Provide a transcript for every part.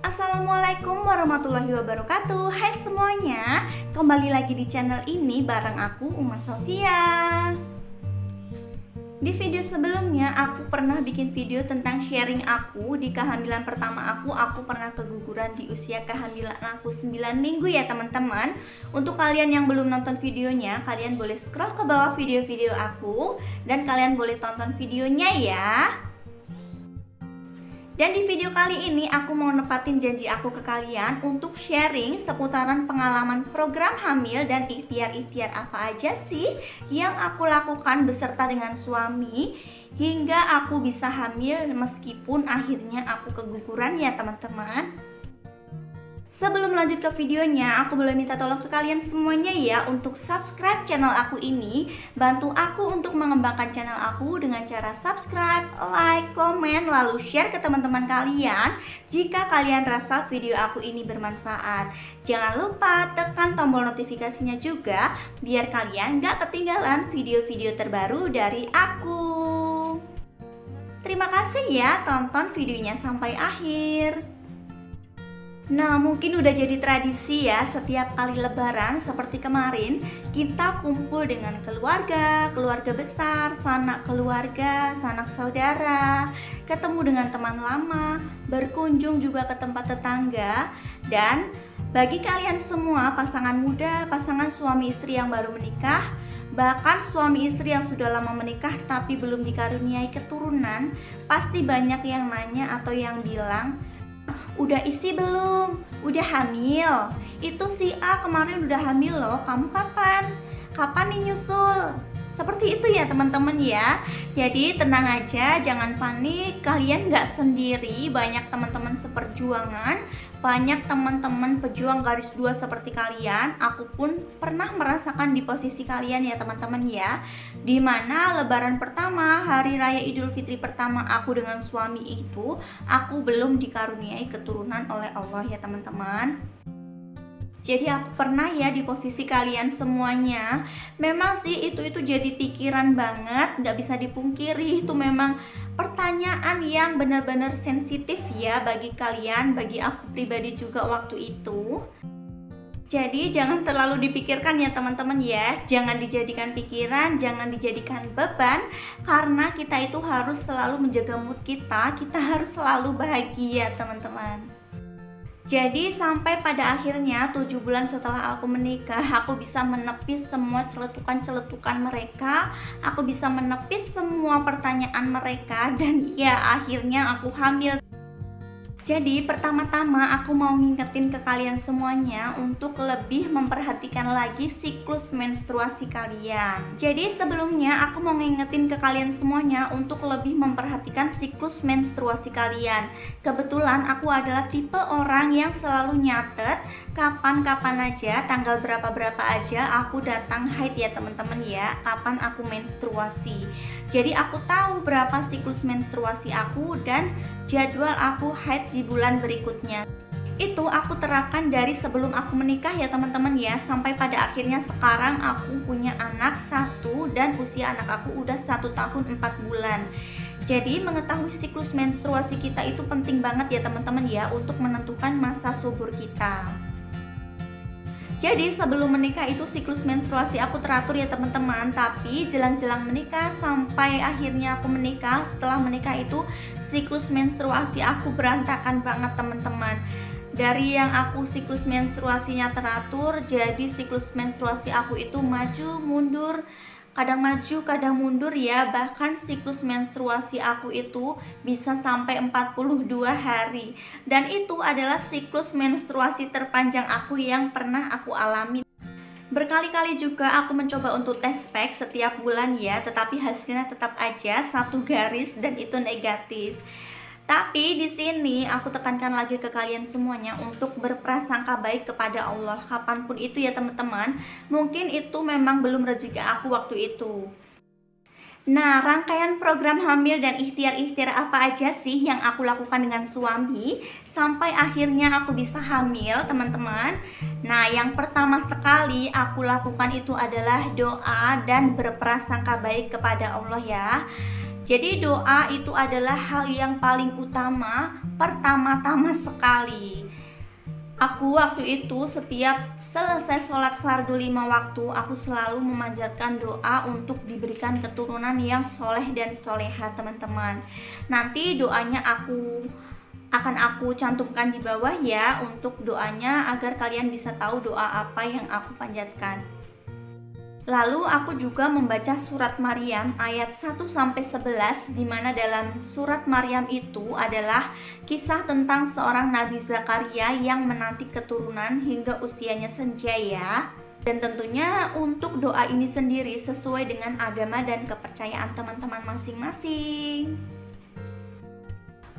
Assalamualaikum warahmatullahi wabarakatuh. Hai semuanya, kembali lagi di channel ini bareng aku Uma Sofia. Di video sebelumnya aku pernah bikin video tentang sharing aku di kehamilan pertama aku pernah keguguran di usia kehamilan aku 9 minggu ya teman-teman. Untuk kalian yang belum nonton videonya, kalian boleh scroll ke bawah video-video aku dan kalian boleh tonton videonya ya. Dan di video kali ini aku mau nepatin janji aku ke kalian untuk sharing seputaran pengalaman program hamil dan ikhtiar-ikhtiar apa aja sih yang aku lakukan beserta dengan suami hingga aku bisa hamil meskipun akhirnya aku keguguran ya teman-teman. Sebelum lanjut ke videonya, aku boleh minta tolong ke kalian semuanya ya untuk subscribe channel aku ini. Bantu aku untuk mengembangkan channel aku dengan cara subscribe, like, komen, lalu share ke teman-teman kalian jika kalian rasa video aku ini bermanfaat. Jangan lupa tekan tombol notifikasinya juga biar kalian gak ketinggalan video-video terbaru dari aku. Terima kasih ya, tonton videonya sampai akhir. Nah, mungkin udah jadi tradisi ya, setiap kali lebaran seperti kemarin kita kumpul dengan keluarga besar, sanak keluarga, sanak saudara, ketemu dengan teman lama, berkunjung juga ke tempat tetangga. Dan bagi kalian semua pasangan muda, pasangan suami istri yang baru menikah, bahkan suami istri yang sudah lama menikah tapi belum dikaruniai keturunan, pasti banyak yang nanya atau yang bilang, udah isi belum? Udah hamil? Itu si A kemarin udah hamil loh, kamu kapan? Kapan nih nyusul? Seperti itu ya teman-teman ya. Jadi tenang aja, jangan panik, kalian gak sendiri. Banyak teman-teman seperjuangan, banyak teman-teman pejuang garis 2 seperti kalian. Aku pun pernah merasakan di posisi kalian ya teman-teman ya, dimana lebaran pertama, hari raya Idul Fitri pertama aku dengan suami itu, aku belum dikaruniai keturunan oleh Allah ya teman-teman. Jadi aku pernah ya di posisi kalian semuanya. Memang sih itu jadi pikiran banget, gak bisa dipungkiri. Itu memang pertanyaan yang benar-benar sensitif ya bagi kalian, bagi aku pribadi juga waktu itu. Jadi jangan terlalu dipikirkan ya teman-teman ya. Jangan dijadikan pikiran, jangan dijadikan beban. Karena kita itu harus selalu menjaga mood kita harus selalu bahagia teman-teman. Jadi sampai pada akhirnya 7 bulan setelah aku menikah, aku bisa menepis semua celetukan-celetukan mereka. Aku bisa menepis semua pertanyaan mereka. Dan ya akhirnya aku hamil. Jadi pertama-tama aku mau ngingetin ke kalian semuanya untuk lebih memperhatikan lagi siklus menstruasi kalian. Jadi sebelumnya aku mau ngingetin ke kalian semuanya untuk lebih memperhatikan siklus menstruasi kalian. Kebetulan aku adalah tipe orang yang selalu nyatet kapan-kapan aja, tanggal berapa-berapa aja aku datang haid ya teman-teman ya, kapan aku menstruasi. Jadi aku tahu berapa siklus menstruasi aku dan jadwal aku haid di bulan berikutnya. Itu aku terapkan dari sebelum aku menikah ya teman-teman ya, sampai pada akhirnya sekarang aku punya anak 1 dan usia anak aku udah 1 tahun 4 bulan. Jadi mengetahui siklus menstruasi kita itu penting banget ya teman-teman ya, untuk menentukan masa subur kita. Jadi sebelum menikah itu siklus menstruasi aku teratur ya teman-teman. Tapi jelang-jelang menikah sampai akhirnya aku menikah, setelah menikah itu siklus menstruasi aku berantakan banget teman-teman. Dari yang aku siklus menstruasinya teratur, jadi siklus menstruasi aku itu maju mundur, kadang maju kadang mundur ya. Bahkan siklus menstruasi aku itu bisa sampai 42 hari. Dan itu adalah siklus menstruasi terpanjang aku yang pernah aku alami. Berkali-kali juga aku mencoba untuk tes pack setiap bulan ya, tetapi hasilnya tetap aja 1 garis dan itu negatif. Tapi di sini aku tekankan lagi ke kalian semuanya untuk berprasangka baik kepada Allah kapanpun itu ya teman-teman. Mungkin itu memang belum rezeki aku waktu itu. Nah, rangkaian program hamil dan ikhtiar-ikhtiar apa aja sih yang aku lakukan dengan suami sampai akhirnya aku bisa hamil teman-teman. Nah, yang pertama sekali aku lakukan itu adalah doa dan berprasangka baik kepada Allah ya. Jadi doa itu adalah hal yang paling utama, pertama-tama sekali. Aku waktu itu setiap selesai sholat fardu 5 waktu, aku selalu memanjatkan doa untuk diberikan keturunan yang soleh dan soleha teman-teman. Nanti doanya akan aku cantumkan di bawah ya untuk doanya agar kalian bisa tahu doa apa yang aku panjatkan. Lalu aku juga membaca surat Maryam ayat 1-11, di mana dalam surat Maryam itu adalah kisah tentang seorang Nabi Zakaria yang menanti keturunan hingga usianya senja ya. Dan tentunya untuk doa ini sendiri sesuai dengan agama dan kepercayaan teman-teman masing-masing.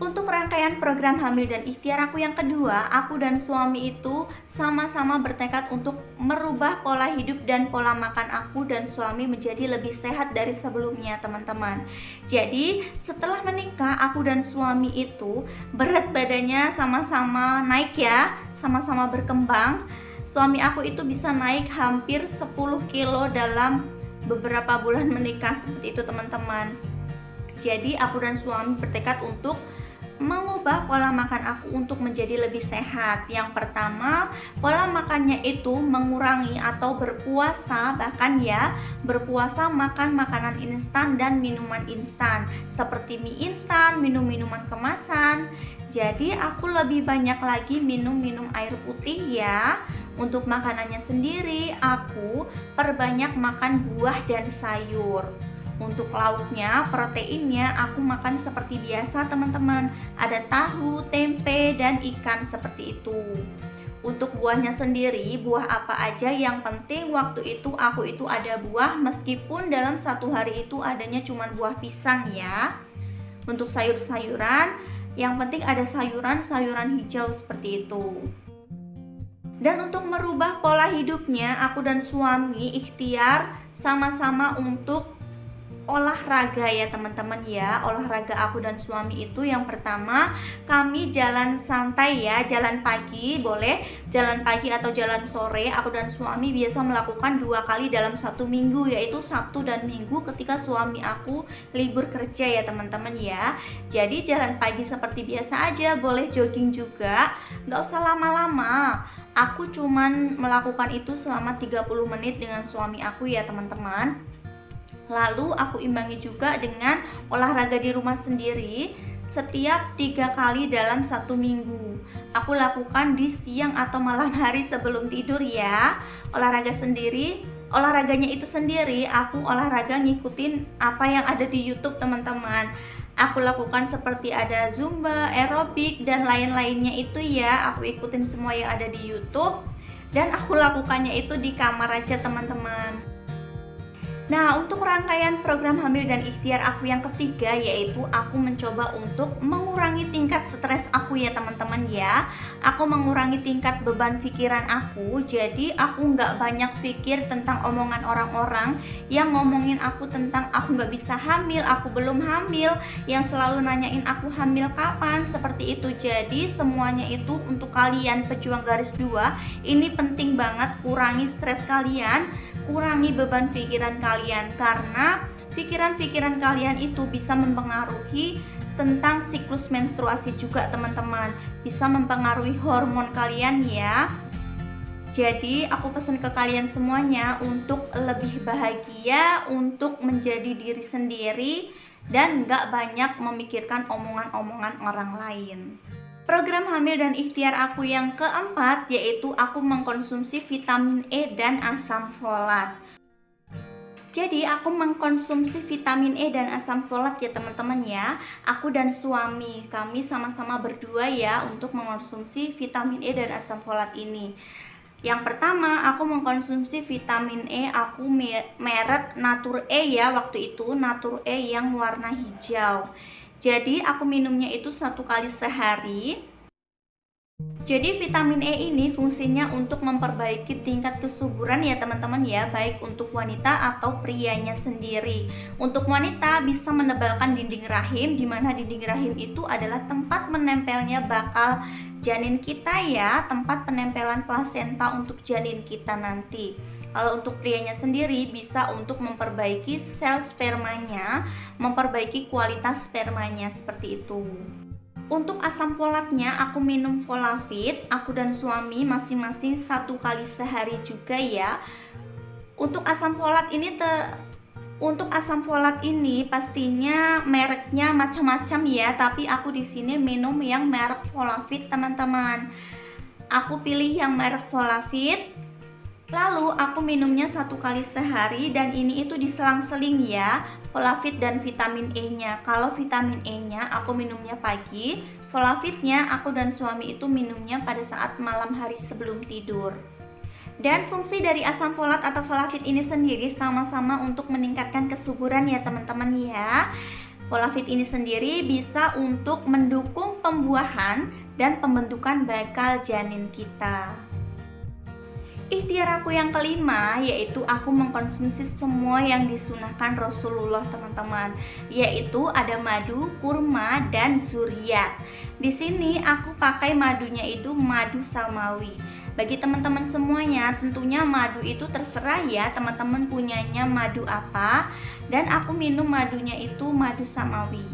Untuk rangkaian program hamil dan ikhtiar aku yang kedua, aku dan suami itu sama-sama bertekad untuk merubah pola hidup dan pola makan aku dan suami menjadi lebih sehat dari sebelumnya teman-teman. Jadi setelah menikah, aku dan suami itu berat badannya sama-sama naik ya, sama-sama berkembang. Suami aku itu bisa naik hampir 10 kilo dalam beberapa bulan menikah, seperti itu teman-teman. Jadi aku dan suami bertekad untuk mengubah pola makan aku untuk menjadi lebih sehat. Yang pertama, pola makannya itu mengurangi atau berpuasa, bahkan ya berpuasa makan makanan instan dan minuman instan seperti mie instan, minum-minuman kemasan. Jadi aku lebih banyak lagi minum air putih ya. Untuk makanannya sendiri, aku perbanyak makan buah dan sayur. Untuk lauknya, proteinnya aku makan seperti biasa teman-teman. Ada tahu, tempe, dan ikan seperti itu. Untuk buahnya sendiri, buah apa aja yang penting waktu itu aku itu ada buah, meskipun dalam satu hari itu adanya cuma buah pisang ya. Untuk sayur-sayuran, yang penting ada sayuran hijau seperti itu. Dan untuk merubah pola hidupnya, aku dan suami ikhtiar sama-sama untuk olahraga ya teman-teman ya. Olahraga aku dan suami itu yang pertama, kami jalan santai ya, jalan pagi, boleh jalan pagi atau jalan sore. Aku dan suami biasa melakukan 2 kali dalam 1 minggu, yaitu Sabtu dan Minggu ketika suami aku libur kerja ya teman-teman ya. Jadi jalan pagi seperti biasa aja, boleh jogging juga, nggak usah lama-lama. Aku cuman melakukan itu selama 30 menit dengan suami aku ya teman-teman. Lalu aku imbangi juga dengan olahraga di rumah sendiri setiap 3 kali dalam 1 minggu. Aku lakukan di siang atau malam hari sebelum tidur ya. Olahraganya itu sendiri aku olahraga ngikutin apa yang ada di YouTube teman-teman. Aku lakukan seperti ada Zumba, aerobik, dan lain-lainnya itu ya. Aku ikutin semua yang ada di YouTube. Dan aku lakukannya itu di kamar aja teman-teman. Nah, untuk rangkaian program hamil dan ikhtiar aku yang ketiga, yaitu aku mencoba untuk mengurangi tingkat stres aku ya teman-teman ya. Aku mengurangi tingkat beban pikiran aku, jadi aku nggak banyak pikir tentang omongan orang-orang yang ngomongin aku tentang aku nggak bisa hamil, aku belum hamil, yang selalu nanyain aku hamil kapan, seperti itu. Jadi semuanya itu untuk kalian pejuang garis 2, ini penting banget, kurangi stres kalian, kurangi beban pikiran kalian, karena pikiran-pikiran kalian itu bisa mempengaruhi tentang siklus menstruasi juga teman-teman, bisa mempengaruhi hormon kalian ya. Jadi aku pesan ke kalian semuanya untuk lebih bahagia, untuk menjadi diri sendiri, dan gak banyak memikirkan omongan-omongan orang lain. Program hamil dan ikhtiar aku yang keempat, yaitu aku mengkonsumsi vitamin E dan asam folat. Jadi aku mengkonsumsi vitamin E dan asam folat ya teman-teman ya. Aku dan suami, kami sama-sama berdua ya untuk mengkonsumsi vitamin E dan asam folat ini. Yang pertama, aku mengkonsumsi vitamin E, aku merek Natur E ya, waktu itu Natur E yang warna hijau. Jadi aku minumnya itu 1 kali sehari. Jadi vitamin E ini fungsinya untuk memperbaiki tingkat kesuburan ya teman-teman ya, baik untuk wanita atau prianya sendiri. Untuk wanita bisa menebalkan dinding rahim, dimana dinding rahim itu adalah tempat menempelnya bakal janin kita ya, tempat penempelan plasenta untuk janin kita nanti. Kalau untuk prianya sendiri bisa untuk memperbaiki sel spermanya, memperbaiki kualitas spermanya seperti itu. Untuk asam folatnya aku minum Folavit, aku dan suami masing-masing 1 kali sehari juga ya. Untuk asam folat ini pastinya mereknya macam-macam ya, tapi aku di sini minum yang merek Folavit teman-teman. Aku pilih yang merek Folavit. Lalu aku minumnya 1 kali sehari dan ini itu diselang-seling ya, Folavit dan vitamin E-nya. Kalau vitamin E-nya aku minumnya pagi, Folavitnya aku dan suami itu minumnya pada saat malam hari sebelum tidur. Dan fungsi dari asam folat atau Folavit ini sendiri sama-sama untuk meningkatkan kesuburan ya teman-teman ya. Folavit ini sendiri bisa untuk mendukung pembuahan dan pembentukan bakal janin kita. Ikhtiar aku yang kelima yaitu aku mengkonsumsi semua yang disunahkan Rasulullah teman-teman, yaitu ada madu, kurma, dan zuriat. Di sini aku pakai madunya itu madu samawi. Bagi teman-teman semuanya tentunya madu itu terserah ya teman-teman punyanya madu apa, dan aku minum madunya itu madu samawi.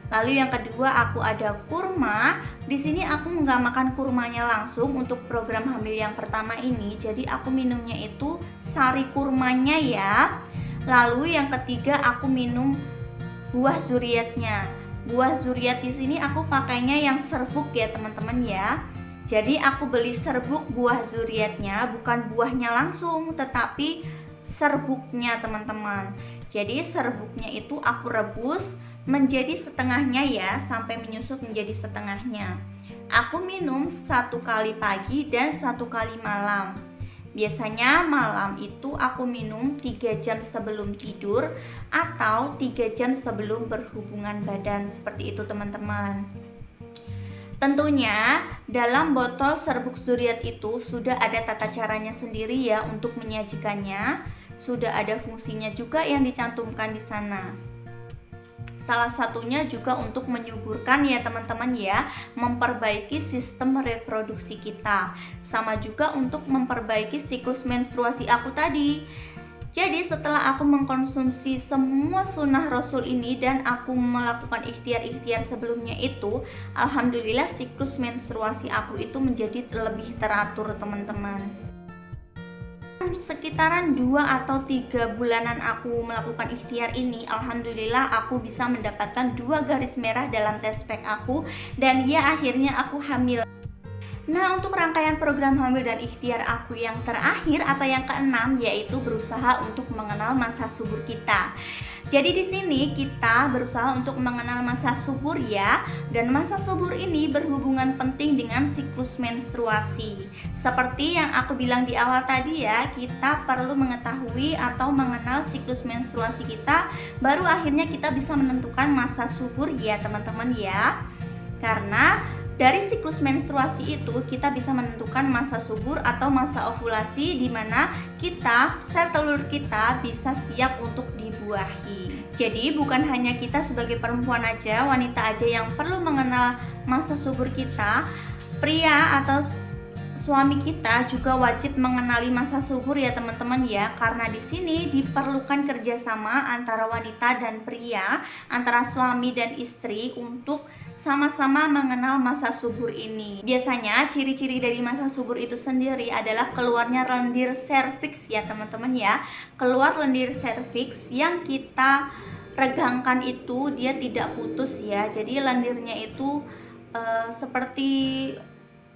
Lalu yang kedua aku ada kurma. Di sini aku nggak makan kurmanya langsung untuk program hamil yang pertama ini, jadi aku minumnya itu sari kurmanya ya. Lalu yang ketiga aku minum buah zuriatnya. Buah zuriat di sini aku pakainya yang serbuk ya teman-teman ya. Jadi aku beli serbuk buah zuriatnya, bukan buahnya langsung tetapi serbuknya teman-teman. Jadi serbuknya itu aku rebus menjadi setengahnya ya, sampai menyusut menjadi setengahnya. Aku minum 1 kali pagi dan 1 kali malam. Biasanya malam itu aku minum 3 jam sebelum tidur atau 3 jam sebelum berhubungan badan, seperti itu teman-teman. Tentunya dalam botol serbuk zuriat itu sudah ada tata caranya sendiri ya untuk menyajikannya. Sudah ada fungsinya juga yang dicantumkan di sana. Salah satunya juga untuk menyuburkan ya teman-teman ya, memperbaiki sistem reproduksi kita. Sama juga untuk memperbaiki siklus menstruasi aku tadi. Jadi setelah aku mengkonsumsi semua sunnah Rasul ini dan aku melakukan ikhtiar-ikhtiar sebelumnya itu, alhamdulillah siklus menstruasi aku itu menjadi lebih teratur teman-teman. Sekitaran 2 atau 3 bulanan aku melakukan ikhtiar ini, alhamdulillah aku bisa mendapatkan 2 garis merah dalam test pack aku, dan ya akhirnya aku hamil. Nah, untuk rangkaian program hamil dan ikhtiar aku yang terakhir atau yang keenam yaitu berusaha untuk mengenal masa subur kita. Jadi di sini kita berusaha untuk mengenal masa subur ya, dan masa subur ini berhubungan penting dengan siklus menstruasi. Seperti yang aku bilang di awal tadi ya, kita perlu mengetahui atau mengenal siklus menstruasi kita, baru akhirnya kita bisa menentukan masa subur ya teman-teman ya. Karena dari siklus menstruasi itu kita bisa menentukan masa subur atau masa ovulasi, di mana sel telur kita bisa siap untuk dibuahi. Jadi bukan hanya kita sebagai perempuan aja, wanita aja yang perlu mengenal masa subur kita, pria atau suami kita juga wajib mengenali masa subur ya teman-teman ya, karena di sini diperlukan kerjasama antara wanita dan pria, antara suami dan istri untuk sama-sama mengenal masa subur ini. Biasanya ciri-ciri dari masa subur itu sendiri adalah keluarnya lendir serviks ya teman-teman ya. Keluar lendir serviks yang kita regangkan itu dia tidak putus ya. Jadi lendirnya itu seperti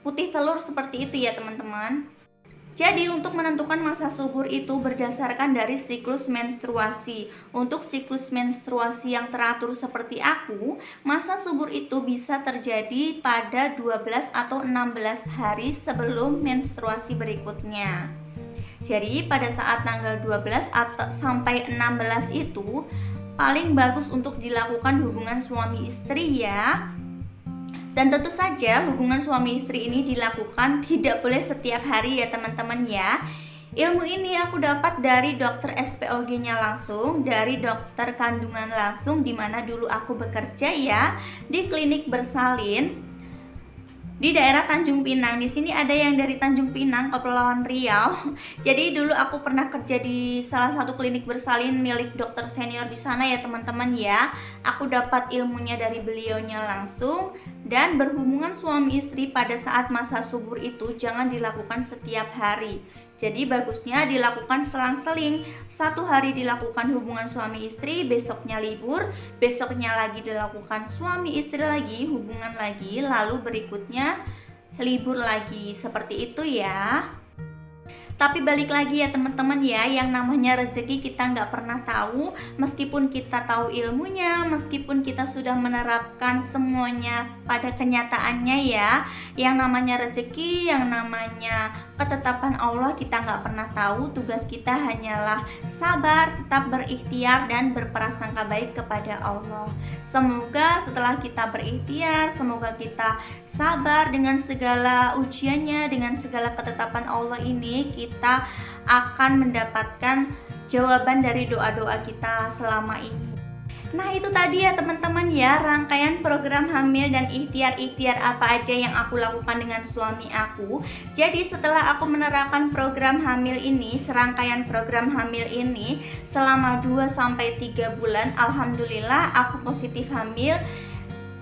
putih telur seperti itu ya teman-teman. Jadi untuk menentukan masa subur itu berdasarkan dari siklus menstruasi. Untuk siklus menstruasi yang teratur seperti aku, masa subur itu bisa terjadi pada 12 atau 16 hari sebelum menstruasi berikutnya. Jadi pada saat tanggal 12 atau sampai 16 itu paling bagus untuk dilakukan hubungan suami istri ya. Dan tentu saja hubungan suami istri ini dilakukan tidak boleh setiap hari ya teman-teman ya. Ilmu ini aku dapat dari dokter SPOG-nya langsung, dari dokter kandungan langsung, dimana dulu aku bekerja ya di klinik bersalin. di daerah Tanjung Pinang. Di sini ada yang dari Tanjung Pinang, Kepulauan Riau. Jadi dulu aku pernah kerja di salah satu klinik bersalin milik dokter senior di sana ya teman-teman ya. Aku dapat ilmunya dari beliaunya langsung. Dan berhubungan suami istri pada saat masa subur itu jangan dilakukan setiap hari. Jadi bagusnya dilakukan selang-seling. Satu hari dilakukan hubungan suami istri, besoknya libur, besoknya lagi dilakukan suami istri lagi, hubungan lagi, lalu berikutnya libur lagi. Seperti itu ya. Tapi balik lagi ya teman-teman ya, yang namanya rezeki kita nggak pernah tahu. Meskipun kita tahu ilmunya, meskipun kita sudah menerapkan semuanya pada kenyataannya ya, yang namanya rezeki, yang namanya ketetapan Allah kita nggak pernah tahu. Tugas kita hanyalah sabar, tetap berikhtiar dan berprasangka baik kepada Allah. Semoga setelah kita berikhtiar, semoga kita sabar dengan segala ujiannya, dengan segala ketetapan Allah ini, kita akan mendapatkan jawaban dari doa-doa kita selama ini. Nah itu tadi ya teman-teman ya, rangkaian program hamil dan ikhtiar-ikhtiar apa aja yang aku lakukan dengan suami aku. Jadi setelah aku menerapkan program hamil ini, serangkaian program hamil ini selama 2-3 bulan, alhamdulillah aku positif hamil.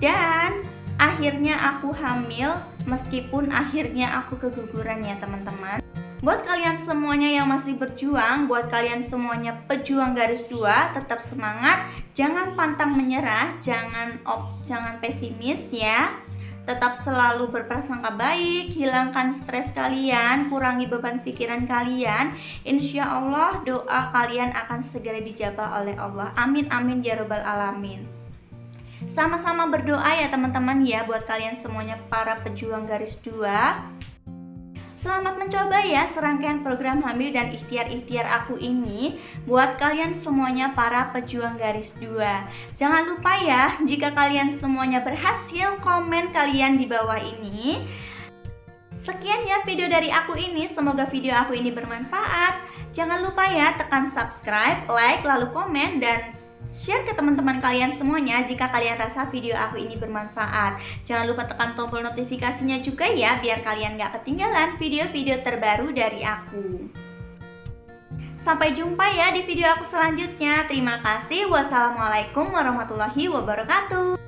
Dan akhirnya aku hamil meskipun akhirnya aku keguguran ya teman-teman. Buat kalian semuanya yang masih berjuang, buat kalian semuanya pejuang garis 2, tetap semangat, jangan pantang menyerah, jangan pesimis ya. Tetap selalu berprasangka baik, hilangkan stres kalian, kurangi beban pikiran kalian. Insya Allah doa kalian akan segera dijabah oleh Allah. Amin amin ya robbal alamin. Sama-sama berdoa ya teman-teman ya, buat kalian semuanya para pejuang garis 2. Selamat mencoba ya serangkaian program hamil dan ikhtiar-ikhtiar aku ini buat kalian semuanya para pejuang garis 2. Jangan lupa ya, jika kalian semuanya berhasil, komen kalian di bawah ini. Sekian ya video dari aku ini, semoga video aku ini bermanfaat. Jangan lupa ya tekan subscribe, like, lalu komen dan share ke teman-teman kalian semuanya jika kalian rasa video aku ini bermanfaat. Jangan lupa tekan tombol notifikasinya juga ya, biar kalian gak ketinggalan video-video terbaru dari aku. Sampai jumpa ya di video aku selanjutnya. Terima kasih. Wassalamualaikum warahmatullahi wabarakatuh.